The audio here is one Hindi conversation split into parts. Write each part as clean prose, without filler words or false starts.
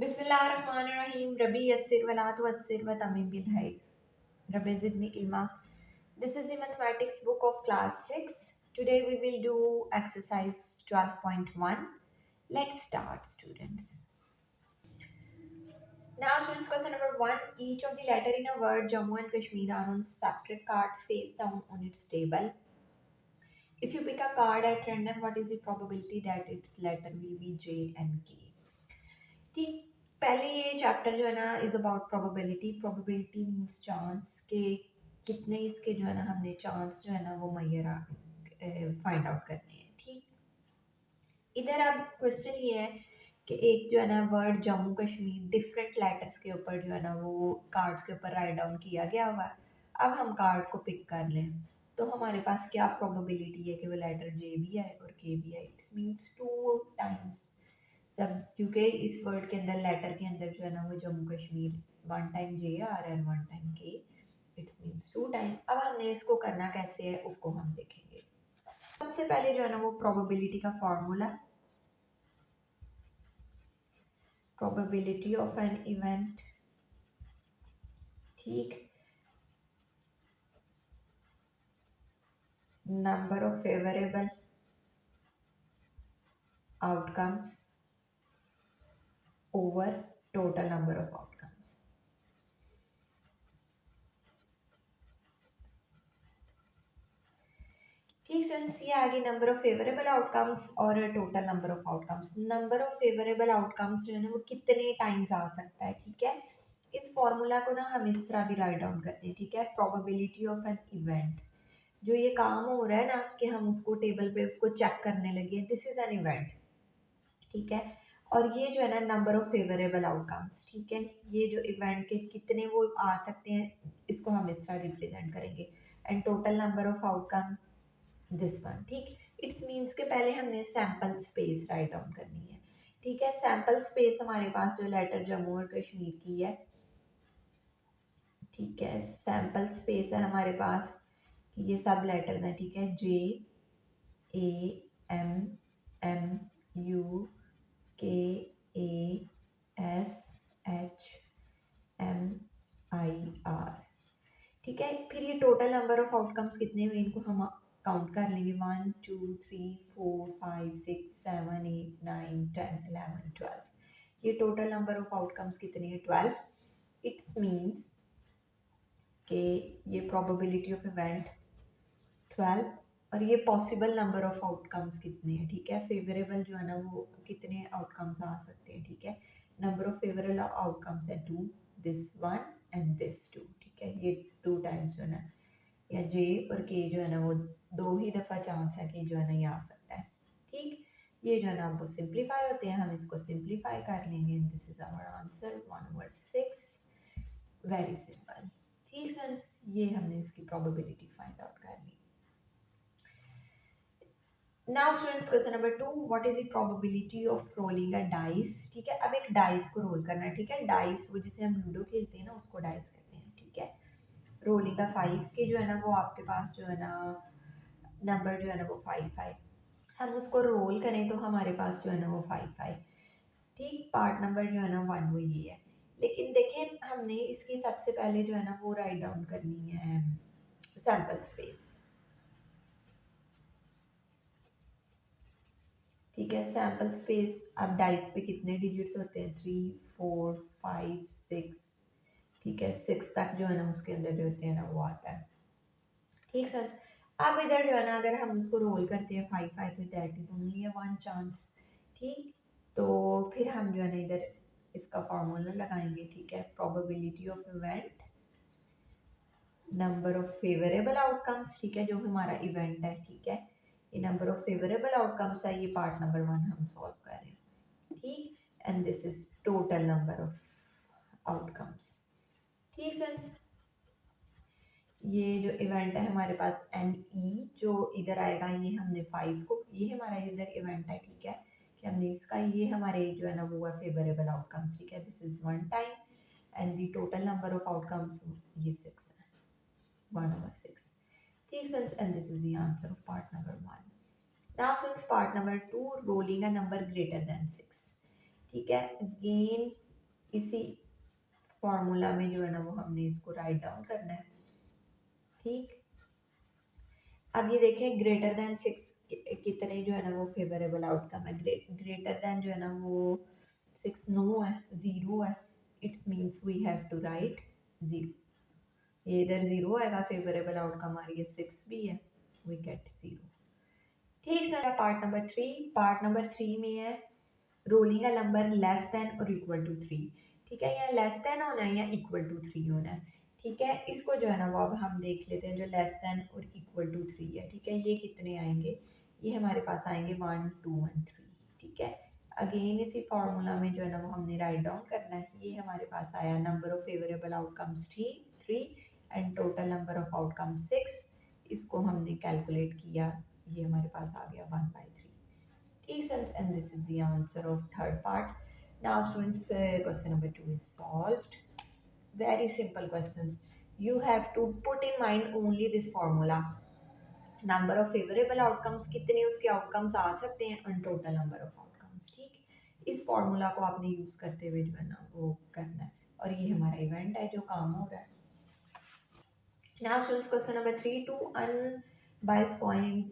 Bismillahirrahmanirrahim. Rabbi yassir wa la tuassir wa tamim bil hayr. Rabbi zidni ilma. This is the mathematics book of class 6. Today we will do exercise 12.1. Let's start, students. Now, students, question number 1. Each of the letter in a word Jammu and Kashmir are on separate card face down on its table. If you pick a card at random, what is the probability that its letter will be J and K? ठीक, पहले ये चैप्टर जो है ना is about probability means chance के कितने इसके जो है ना हमने चांस जो है ना वो मैयरा फाइंड आउट करने हैं। ठीक, इधर अब क्वेश्चन ये है कि एक जो है ना word Jammu Kashmir different letters के ऊपर जो है ना वो कार्ड्स के ऊपर राइट डाउन किया गया हुआ है। अब हम कार्ड को पिक कर लें तो हमारे पास क्या प्रोबेबिलिटी है कि वो लेटर जे भी आए और के भी आए। इट्स मीन्स 2 टाइम्स सब, क्योंकि इस वर्ड के अंदर लेटर के अंदर जो है ना वो जम्मू कश्मीर 1 टाइम जे आ रहा है 1 टाइम के। It's means 2 time. अब हमने इसको करना कैसे है उसको हम देखेंगे। सबसे पहले जो है ना वो प्रोबेबिलिटी का formula, probability of an event. ठीक, number of favourable outcomes over total number of outcomes. ठीक स्टूडेंट्स, ये आगे नंबर ऑफ फेवरेबल आउटकम्स और total number of outcomes. Number of favourable outcomes जो है ना वो कितने टाइम्स आ सकता है। ठीक है, इस फॉर्मूला को ना हम इस तरह भी राइट डाउन करते हैं। ठीक है, प्रोबेबिलिटी ऑफ एन इवेंट, जो ये काम हो रहा है ना कि हम उसको टेबल पे उसको चेक करने लगे, दिस इज एन इवेंट। ठीक है, और ये जो है ना नंबर ऑफ फेवरेबल आउटकम्स। ठीक है, ये जो इवेंट के कितने वो आ सकते हैं इसको हम इस तरह रिप्रेजेंट करेंगे। And total number of outcome this one. ठीक, इट्स मीन्स के पहले हमने सैम्पल स्पेस राइट डाउन करनी है। ठीक है, सैम्पल स्पेस हमारे पास जो लेटर जम्मू और कश्मीर की है। ठीक है, सैम्पल स्पेस है हमारे पास, ये सब लेटर हैं। ठीक है, J A M M U K A S H M I R. ठीक है, फिर ये टोटल नंबर ऑफ आउटकम्स कितने हुए इनको हम काउंट कर लेंगे। 1 2 3 4 5 6 7 8 9 10 11 12। ये टोटल नंबर ऑफ आउटकम्स कितने हैं 12। इट मीन्स कि ये प्रोबेबिलिटी ऑफ इवेंट 12 और ये पॉसिबल नंबर ऑफ आउटकम्स कितने हैं। ठीक है, फेवरेबल जो है ना वो कितने आउटकम्स आ सकते हैं। ठीक है, नंबर ऑफ फेवरेबल आउटकम्स है 2, दिस 1 एंड दिस 2। ठीक है, ये 2 टाइम्स जो है ना या जे और के जो है ना वो 2 ही दफ़ा चांस है कि जो है ना ये आ सकता है। ठीक, ये जो है ना वो सिंप्लीफाई होते हैं, हम इसको सिंप्लीफाई कर लेंगे। This is our answer 1/6। Very simple. ठीक फ्रेंड्स, ये हमने इसकी प्रोबेबिलिटी फाइंड आउट कर ली। Now students, question number 2, what is the probability of rolling a dice. ठीक है, अब एक डाइस को रोल करना है। ठीक है, डाइस वो जिसे हम लूडो खेलते हैं ना उसको डाइस कहते हैं। ठीक है, रोलिंग का 5 के जो है ना वो आपके पास जो है ना नंबर जो है ना वो 5 हम उसको रोल करें तो हमारे पास जो है ना वो 5। ठीक, पार्ट नंबर जो है ना 1 वो ये है। लेकिन देखें हमने इसकी सबसे पहले जो है ना वो राइट डाउन करनी है सैम्पल स्पेस। ठीक है, सैम्पल स्पेस। अब डाइस पे कितने डिजिट्स होते हैं 3 4 5 6। ठीक है, 6 तक जो है ना उसके अंदर जो होते हैं ना वो आता है। ठीक सर, अब इधर जो है ना अगर हम उसको रोल करते हैं 5 तो that is only a 1 chance. ठीक, तो फिर हम जो है ना इधर इसका फॉर्मूला लगाएंगे। ठीक है, probability of event, number of favourable outcomes. ठीक है, जो हमारा इवेंट है। ठीक है, ये नंबर ऑफ फेवरेबल आउटकम्स है, ये पार्ट नंबर 1 हम सॉल्व कर रहे हैं। ठीक, and this is total number of outcomes. ठीक फ्रेंड्स, ये जो इवेंट है हमारे पास एन ई जो इधर आएगा, ये हमने 5 को, ये हमारा इधर इवेंट है। ठीक है, कि हमने इसका ये हमारे जो है ना वो है फेवरेबल आउटकम्स। ठीक है, this is 1 time and the total number of outcomes ये 6 है, 1/6। ठीक friends, and this is the answer of part number 1। Now friends, part number 2, rolling a number greater than 6। ठीक है, अगेन इसी फॉर्मूला में जो है ना वो हमने इसको राइट डाउन करना है। ठीक, अब ये देखें ग्रेटर देन 6 कितने जो है ना वो फेवरेबल आउटकम है। ग्रेटर देन जो है ना वो 6 नो है, 0 है, it's means we have to write 0। ये इधर 0 आएगा, फेवरेबल आउटकम आ रही है 6 भी है, वी गेट 0। ठीक सर, पार्ट नंबर 3 में है rolling a number less than और इक्वल टू 3। ठीक है, या लेस देन होना है या इक्वल टू 3 होना है। ठीक है, इसको जो है ना वो अब हम देख लेते हैं, जो लेस देन और इक्वल टू 3 है। ठीक है, ये कितने आएंगे, ये हमारे पास आएंगे 1 2 1 3। ठीक है, अगेन इसी फॉर्मूला में जो है ना वो हमने राइट डाउन करना है। ये हमारे पास आया number of favourable outcomes 3 and total number of outcome 6। इसको हमने कैलकुलेट किया, ये हमारे पास आ गया 1/3। Students, and this is the answer of third part. Now students, question number 2 is solved. Very simple questions. You have to put in mind only this formula. Number of favorable outcomes कितने उसके outcomes आ सकते हैं and total number of outcomes। ठीक, इस फॉर्मूला को आपने यूज करते हुए जो है ना वो करना है, और ये हमारा इवेंट है जो काम हो रहा है। Now students, question number 3, two unbiased coins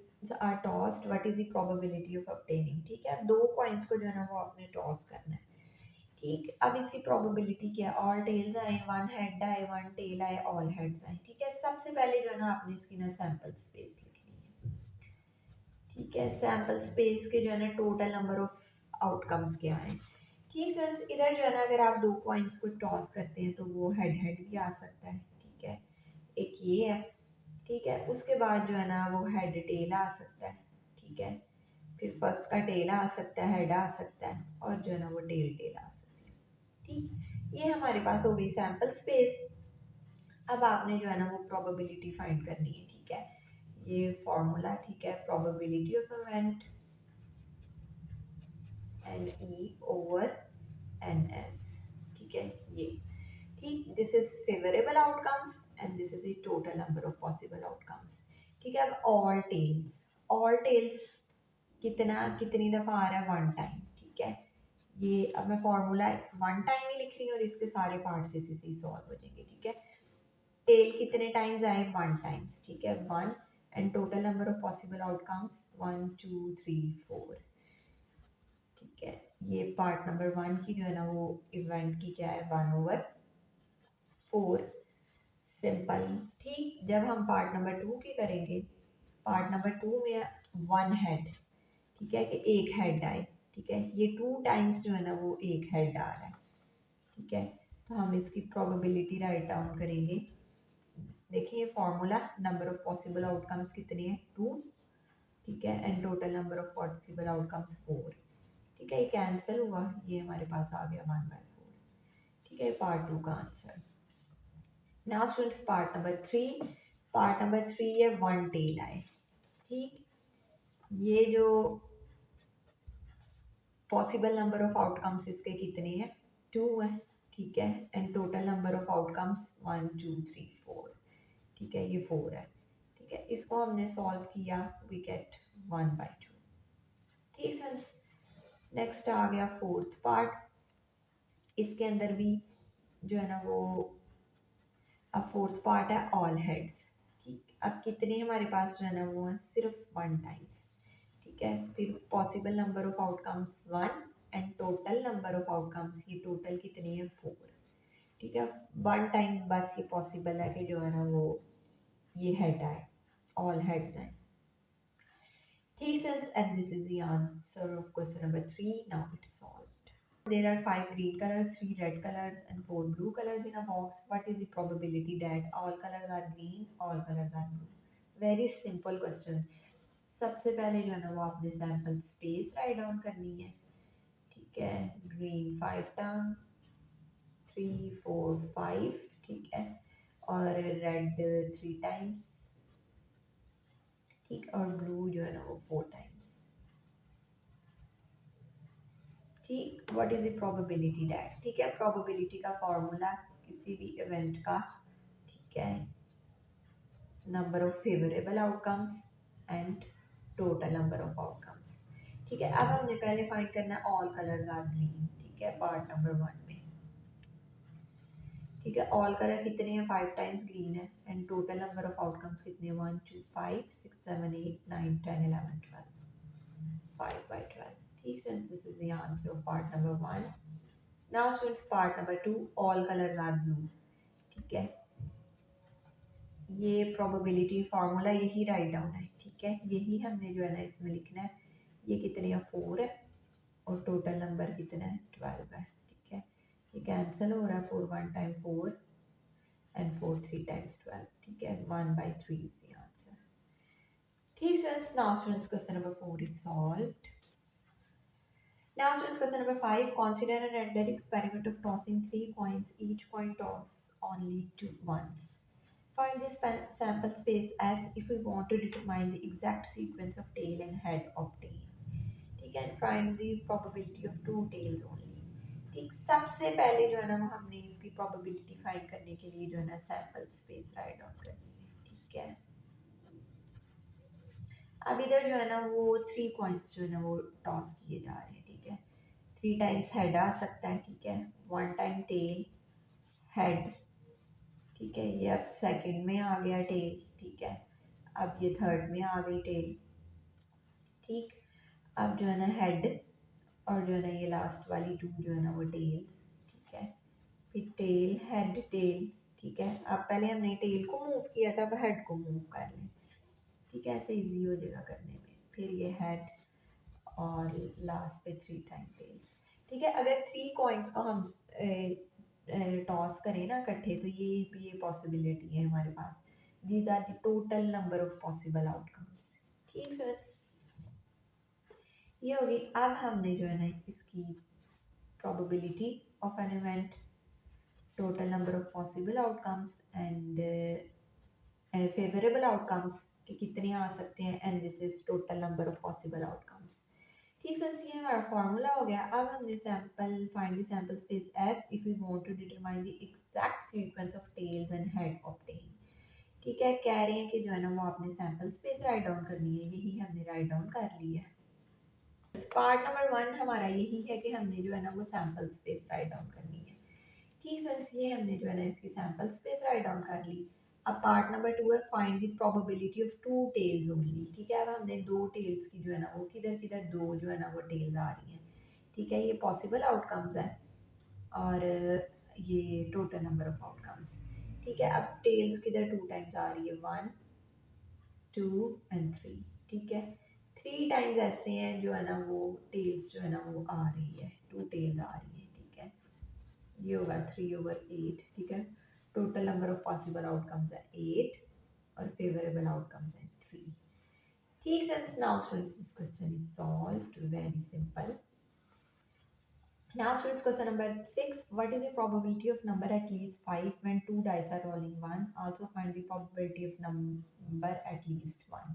are tossed. What is the probability of obtaining? ठीक है, दो coins को जो है ना वो आपने टॉस करना है। ठीक, अब इसकी प्रोबेबिलिटी क्या है, ऑल टेल्स आए, वन हेड आए, वन टेल आए, ऑल हेड्स आए। ठीक है, सबसे पहले जो है ना आपने इसकी ना सैंपल स्पेस लिखनी है। ठीक है, सैंपल स्पेस के जो है ना टोटल नंबर ऑफ आउटकम्स क्या है। ठीक फ्रेंड्स, इधर जो है ना अगर आप दो कॉइन्स को टॉस करते हैं तो वो हेड हेड भी आ सकता है। ठीक है, एक ये है। ठीक है, उसके बाद जो है ना वो हेड टेल आ सकता है। ठीक है, फिर फर्स्ट का टेल आ सकता है, हेड आ सकता है, और जो है ना वो टेल टेल आ सकती है। ठीक, ये हमारे पास हो गई सैंपल स्पेस। अब आपने जो है ना वो प्रोबेबिलिटी फाइंड करनी है। ठीक है, ये फॉर्मूला, ठीक है, probability of event NE over NS। ठीक है, ये ठीक, this is favourable outcomes and this is the total number of possible outcomes. ठीक है, अब ऑल टेल्स कितना कितनी दफा आ रहा है, वन टाइम। ठीक है, ये अब मैं फॉर्मूला वन टाइम ही लिख रही हूँ और इसके सारे पार्ट्स इसी से सॉल्व हो जाएंगे। ठीक है, टेल कितने टाइम्स आए, वन टाइम्स। ठीक है, one, and total number of possible outcomes 1 2 3 4। ठीक है, ये पार्ट नंबर 1 की जो है ना वो इवेंट की क्या है, 1/4, सिंपल। ठीक, जब हम पार्ट नंबर 2 की करेंगे, पार्ट नंबर 2 में वन हेड, ठीक है, कि एक हेड आए। ठीक है, ये 2 टाइम्स जो है ना वो एक हेड आ रहा है। ठीक है, तो हम इसकी प्रोबेबिलिटी राइट डाउन करेंगे। देखिए formula, number of possible outcomes कितने हैं, 2। ठीक है, and total number of possible outcomes 4। ठीक है, ये कैंसिल हुआ, ये हमारे पास आ गया 1/4। ठीक है, पार्ट 2 का answer. Now students, part number 3 है वन टेल आए। ठीक, ये जो पॉसिबल नंबर ऑफ आउटकम्स इसके कितने हैं, 2 है। ठीक है, and total number of outcomes 1 2 3 4। ठीक है, ये 4 है। ठीक है, इसको हमने सॉल्व किया, वी गेट 1/2। ठीक है, नेक्स्ट आ गया फोर्थ पार्ट। इसके अंदर भी जो है ना वो, अब फोर्थ पार्ट है ऑल हेड्स। ठीक, अब कितने हमारे पास जो है ना वो है, सिर्फ वन टाइम्स। ठीक है, फिर possible number of outcomes 1 and total number of outcomes, ये टोटल कितनी है, 4। ठीक है, वन टाइम बस ये पॉसिबल है कि जो है ना वो ये हेड आए, ऑल हेड्स आए। ठीक है, and this is the answer of question number 3. Now it's solved. There are 5 green colors, 3 red colors, and 4 blue colors in a box. What is the probability that all colors are green, all colors are blue? Very simple question. सबसे पहले जो है ना वो आपने सैंपल स्पेस राइट डाउन करनी है। ठीक है, ग्रीन 5 टर्म, 3 4 5। ठीक है, और रेड 3 टाइम्स। ठीक, और ब्लू जो है ना वो 4 टाइम्स। ठीक, what is the probability that. ठीक है, प्रोबेबिलिटी का फॉर्मूला किसी भी इवेंट का, ठीक है, number of favourable outcomes and total number of outcomes. ठीक है, अब हमने पहले फाइंड करना है ऑल कलर्स आर ग्रीन। ठीक है, पार्ट नंबर 1 में। ठीक है। ऑल कलर कितने हैं, 5 टाइम्स ग्रीन है, and total number of outcomes कितने, 1 2 5 6 7 8 9 10 11 12, 5 by 12। ठीक है, this is the answer of part number 1। Now students part number 2, all colours are blue. ठीक है, ये प्रोबेबिलिटी फार्मूला यही राइट डाउन है। ठीक है, यही हमने जो है ना इसमें लिखना है। ये कितने है, 4 है, और टोटल नंबर कितना है, 12 है। ठीक है, ये कैंसिल हो रहा है, 4 1 टाइम 4 एंड 4 3 टाइम्स 12। ठीक है, 1/3 इज द आंसर। ठीक है, now students question number 4 is solved. Now students, question number 5. Consider a random experiment of tossing 3 coins. Each coin toss only 2 once. Find the sample space as if we want to determine the exact sequence of tail and head of tail. ठीक है, find the probability of 2 tails only. ठीक, सबसे पहले जो है ना वो हमने इसकी probability find करने के लिए जो है ना sample space write down करनी है। ठीक है, अब इधर जो है ना वो 3 coins जो है ना वो टॉस किए जा रहे हैं। ठीक है, 3 टाइम्स हेड आ सकता है। ठीक है, 1 टाइम टेल हेड। ठीक है, ये अब सेकंड में आ गया टेल। ठीक है, अब ये थर्ड में आ गई टेल। ठीक, अब जो है ना हेड, और जो है ना ये लास्ट वाली 2 जो है ना वो टेल्स। ठीक है, फिर टेल हेड टेल। ठीक है, अब पहले हमने टेल को मूव किया था, अब हेड को मूव कर लें। ठीक है, ऐसे इजी हो जाएगा करने में। फिर ये हेड और लास्ट पे 3 टाइम टेल्स। ठीक है, अगर 3 कॉइन्स को हम टॉस करें ना इकट्ठे, तो ये पॉसिबिलिटी है हमारे पास। These are the total number of possible outcomes. ठीक सर, ये होगी। अब हमने जो है ना इसकी probability of an event, total number of possible outcomes and favourable outcomes कि कितने आ सकते हैं, and this is total number of possible outcomes. ठीक है, ये हमारा फार्मूला हो गया। अब हमने sample find the sample space एफ if we want to determine the exact sequence of tails and head of tail. ठीक है, कह रहे हैं कि जो है ना वो आपने सैंपल स्पेस राइट डाउन करनी है। यही हमने राइट डाउन कर ली है। पार्ट नंबर 1 हमारा यही है कि हमने जो है ना वो सैंपल स्पेस राइट डाउन करनी है। ठीक है, इसलिए हमने जो है ना इसकी सैंपल स्पेस राइट डाउन कर ली। अब पार्ट नंबर 2 है find the probability of 2 tails only. ठीक है, अब हमने 2 टेल्स की जो है ना वो किधर किधर 2 जो है ना वो टेल्स आ रही हैं। ठीक है, ये पॉसिबल आउटकम्स है और ये टोटल नंबर ऑफ आउटकम्स। ठीक है, अब टेल्स किधर 2 टाइम्स आ रही है, 1 2 एंड 3। ठीक है, 3 टाइम्स ऐसे हैं जो है ना वो टेल्स जो है ना वो आ रही है, 2 टेल्स आ रही है। ठीक है, ये होगा 3/8। ठीक है, total number of possible outcomes है 8 और फेवरेबल आउटकम्स है 3। ठीक students, now students this question is solved, very simple. Now students, question number 6. What is the probability of number at least 5 when 2 dice are rolling 1? Also find the probability of number at least 1.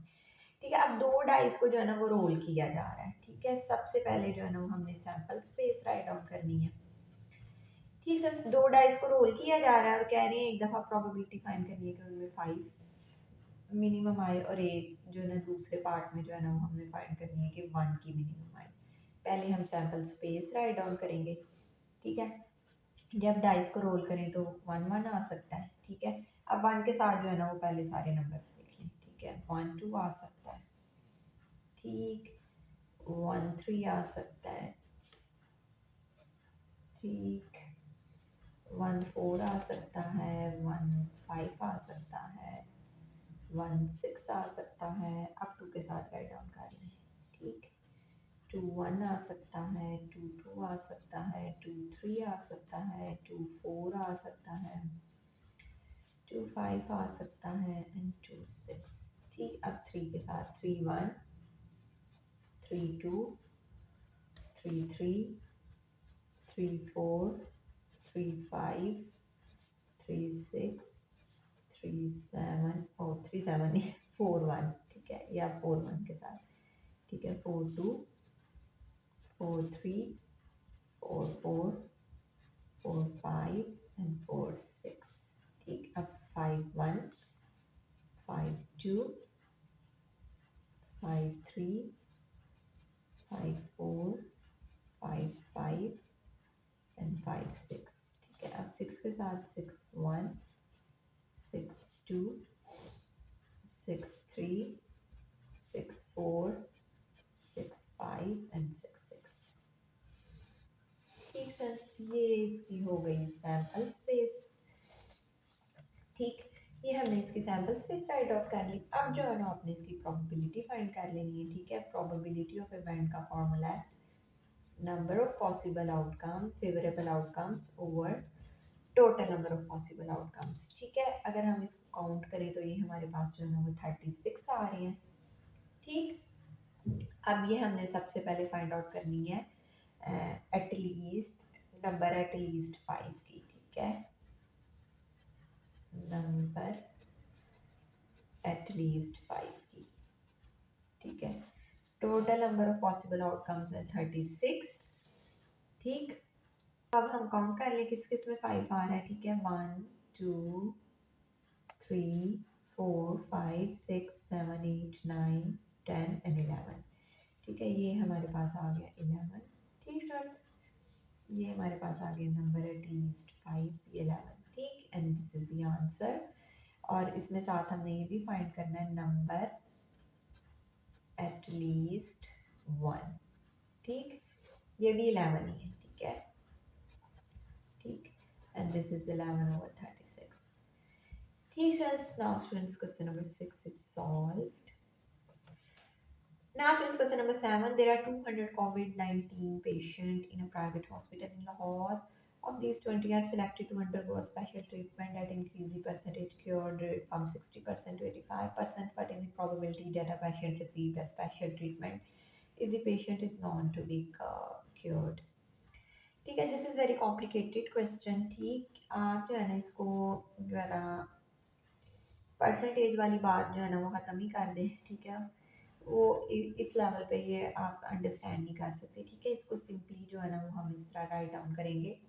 ठीक है, अब 2 डाइस को जो है ना वो रोल किया जा रहा है। ठीक है, सबसे पहले जो है ना वो हमने सैंपल स्पेस राइट डाउन करनी है। ठीक है, 2 डाइस को रोल किया जा रहा है और कह रहे हैं एक दफ़ा प्रोबेबिलिटी फाइंड करनी है कि उनमें 5 मिनिमम आए, और एक जो है ना दूसरे पार्ट में जो है ना वो हमने फाइंड करनी है कि 1 की मिनिमम आए। पहले हम सैंपल स्पेस राइट डाउन करेंगे। ठीक है, जब डाइस को रोल करें तो 1 1 आ सकता है। ठीक है, अब 1 के साथ जो है ना वो पहले सारे नंबर्स लिख लें। ठीक है, 1 2 आ सकता है। ठीक, 1 3 आ सकता है। ठीक, 1 4 आ सकता है। 1 5 आ सकता है। 1 6 आ सकता है। अब 2 के साथ राइट डाउन कर लें। ठीक, 2 1 आ सकता है। 2 2 आ सकता है। 2 3 आ सकता है। 2 4 आ सकता है। 2 5 आ सकता है एंड 2 6। ठीक, अब 3 के साथ 3 1 3 2 3 3 3 4 3 5 3 6 3 7 और 3 7 नहीं 4 1। ठीक है, या 4 1 के साथ। ठीक है, 4 2 4 3 4 4 4 5 एंड 4 6। ठीक, अब 5 1 5 2 5 3 5 4 5 5 एंड 5 6। ठीक है, अब 6 के साथ 6 1 6 2 6 3 6 4 6 5 एंड 6 6। ठीक फ्रेंड्स, ये इसकी हो गई सैम्पल स्पेस। ठीक, ये हमने इसकी सैम्पल स्पेस राइट आउट कर ली। अब जो है ना आपने इसकी प्रोबेबिलिटी फाइंड कर लेनी है। ठीक है, प्रोबेबिलिटी ऑफ इवेंट का फॉर्मूला है number of possible outcome favourable outcomes over total number of possible outcomes. ठीक है, अगर हम इसको काउंट करें तो ये हमारे पास जो है ना वो 36 आ रहे हैं। ठीक, अब ये हमने सबसे पहले फाइंड आउट करनी है एटलीस्ट नंबर एटलीस्ट 5 की। ठीक है, नंबर एटलीस्ट 5 की। ठीक है, total number of possible outcomes है 36। ठीक, अब हम काउंट कर लें किस किस में 5 आ रहा है। ठीक है, 1 2 3 4 5 6 7 8 9 10 एंड 11। ठीक है, ये हमारे पास आ गया 11। ठीक फ्रेंड्स, ये हमारे पास आ गया नंबर एटलीस्ट 5 11। ठीक, and this is the answer. और इसमें साथ हमने ये भी फाइंड करना है नंबर एटलीस्ट 1। ठीक, ये भी 11 ही है। ठीक है, ठीक, एंड दिस इज 11 over 36। ठीक friends, now students question number 6 is solved. Now students question number 7, there are 200 COVID-19 patients in a private hospital in Lahore. Of these, 20 are selected to undergo a special treatment that increase the percentage cured rate from 60% to 85%. What is the probability that a patient receive a special treatment if the patient is known to be cured? ठीक है, this is very complicated question. ठीक, आप जो है ना इसको जो है ना परसेंटेज वाली बात जो है ना वो ख़त्म ही कर दें। ठीक है, वो इस लेवल पे ये आप अंडरस्टैंड नहीं कर सकते। ठीक है, इसको सिंपली जो है ना वो हम इस तरह राइट डाउन करेंगे।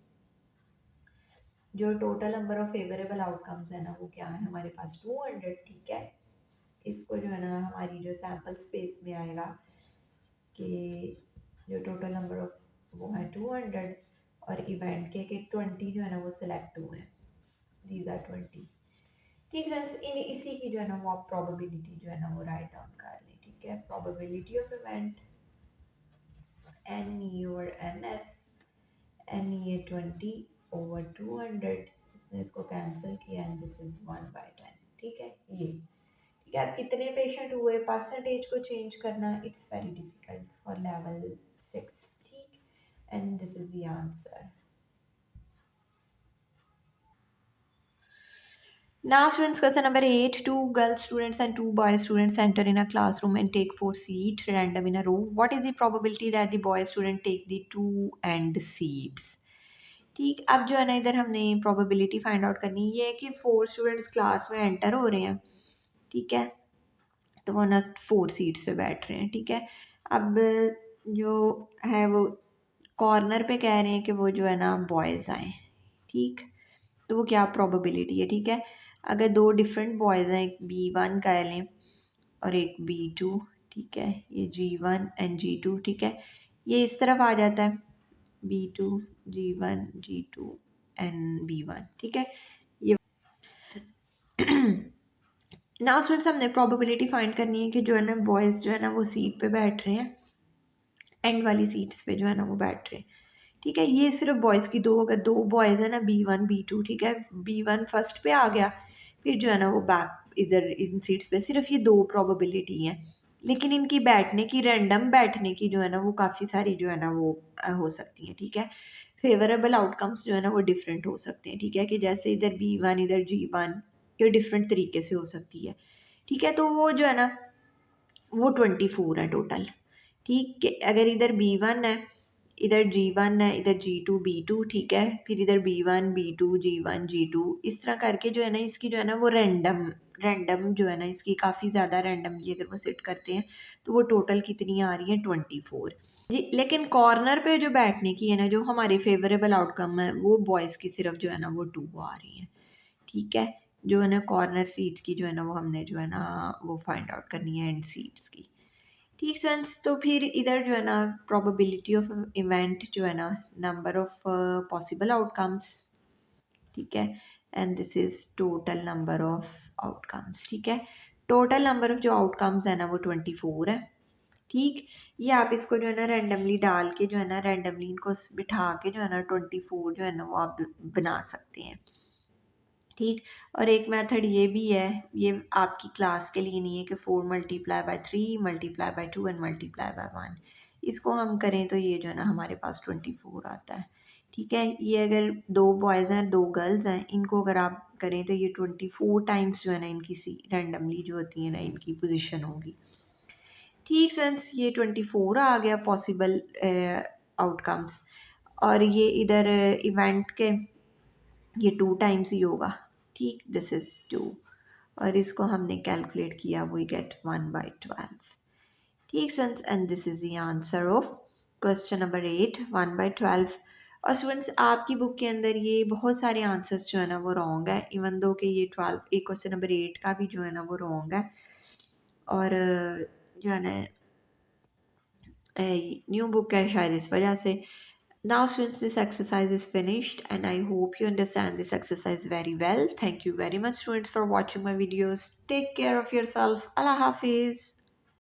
जो total number of favourable outcomes है ना वो क्या है हमारे पास 200। ठीक है, इसको जो है ना हमारी जो सैम्पल स्पेस में आएगा कि जो टोटल नंबर ऑफ वो है 200 और इवेंट के 20 जो है ना वो सिलेक्ट हुए हैं, दीज आर 20। ठीक है, इन इसी की जो है ना वो आप प्रोबेबिलिटी जो है ना वो राइट डाउन कर लें। ठीक है, probability of event n E और n S, n E 20 over 200, इसने इसको कैंसिल किया एंड दिस इज 1/10। ठीक है, ये ठीक है। अब कितने पेशेंट हुए परसेंटेज को चेंज करना it's very difficult for level 6। ठीक, and this is the answer. Now students, question number 8. Two girl students and two boy students enter in a classroom and take 4 seats random in a row. What is the probability that the boy student take the 2 end seats? ठीक, अब जो है ना इधर हमने प्रोबेबिलिटी फाइंड आउट करनी है। ये है कि 4 स्टूडेंट्स क्लास में एंटर हो रहे हैं। ठीक है, तो वो ना 4 सीट्स पे बैठ रहे हैं। ठीक है, अब जो है वो कॉर्नर पे कह रहे हैं कि वो जो है ना बॉयज़ आए। ठीक, तो वो क्या प्रोबेबिलिटी है। ठीक है, अगर 2 डिफरेंट बॉयज़ हैं, एक B1 कह लें और एक B2। ठीक है, ये G1 एंड G2। ठीक है, ये इस तरफ आ जाता है B2 G1 G2 and B1। ठीक है, ये नाउ स्टूडेंट्स हमने प्रोबेबिलिटी फाइंड करनी है कि जो है ना बॉयज़ जो है ना वो सीट पे बैठ रहे हैं, एंड वाली सीट्स पे जो है ना वो बैठ रहे हैं। ठीक है, ये सिर्फ बॉयज़ की दो, अगर 2 बॉयज़ है ना B1 B2। ठीक है, B1 फर्स्ट पे आ गया, फिर जो है ना वो बैक इधर इन सीट्स पे, सिर्फ ये 2 प्रोबेबिलिटी हैं। लेकिन इनकी बैठने की रैंडम बैठने की जो है ना वो काफ़ी सारी जो है ना वो हो सकती हैं। ठीक है, फेवरेबल आउटकम्स जो है ना वो डिफरेंट हो सकते हैं। ठीक है, कि जैसे इधर B1 इधर G1, ये डिफरेंट तरीके से हो सकती है। ठीक है, तो वो जो है ना वो 24 है टोटल। ठीक है, अगर इधर B1 है इधर G1 है इधर G2 B2। ठीक है, फिर इधर B1 B2 G1 G2, इस तरह करके जो है ना इसकी जो है ना वो रैंडम रैंडम जो है ना इसकी काफ़ी ज़्यादा रैंडमली अगर वो सेट करते हैं तो वो टोटल कितनी आ रही है 24 जी। लेकिन कॉर्नर पे जो बैठने की है ना जो हमारी फेवरेबल आउटकम है वो बॉयज़ की सिर्फ जो है ना वो 2 आ रही है। ठीक है, जो है ना कॉर्नर सीट की जो है ना वो हमने जो है ना वो फाइंड आउट करनी है एंड सीट्स की। ठीक फ्रेंड्स, तो फिर इधर जो है ना प्रोबेबिलिटी ऑफ इवेंट जो है ना नंबर ऑफ पॉसिबल आउटकम्स ठीक है, and this is total number of outcomes. ठीक है, टोटल नंबर ऑफ जो आउटकम्स है ना वो 24 है। ठीक, ये आप इसको जो है ना रैंडमली डाल के जो है ना रैंडमली इनको बिठा के जो है ना 24 जो है ना वो आप बना सकते हैं। ठीक, और एक मेथड ये भी है, ये आपकी क्लास के लिए नहीं है, कि 4 multiply by 3 multiply by 2 and multiply by 1, इसको हम करें तो ये जो है ना हमारे पास 24 आता है। ठीक है, ये अगर 2 बॉयज़ हैं 2 गर्ल्स हैं, इनको अगर आप करें तो ये 24 टाइम्स जो है ना इनकी सी रैंडमली जो होती है ना इनकी पोजीशन होगी। ठीक फ्रेंड्स, ये 24 आ गया पॉसिबल आउटकम्स, और ये इधर इवेंट के ये 2 टाइम्स ही होगा। ठीक, दिस इज़ 2, और इसको हमने कैलकुलेट किया, वी गेट 1/12। ठीक students, and this is the answer of question number 8, 1/12। और स्टूडेंट्स आपकी बुक के अंदर ये बहुत सारे आंसर्स जो है ना वो रॉन्ग है, इवन दो कि ये 12 एक क्वेश्चन नंबर 8 का भी जो है ना वो रॉन्ग है, और जो है ना न्यू बुक है शायद इस वजह से। Now since this exercise is finished and I hope you understand this exercise very well. Thank you very much students for watching my videos. Take care of yourself. Allah Hafiz.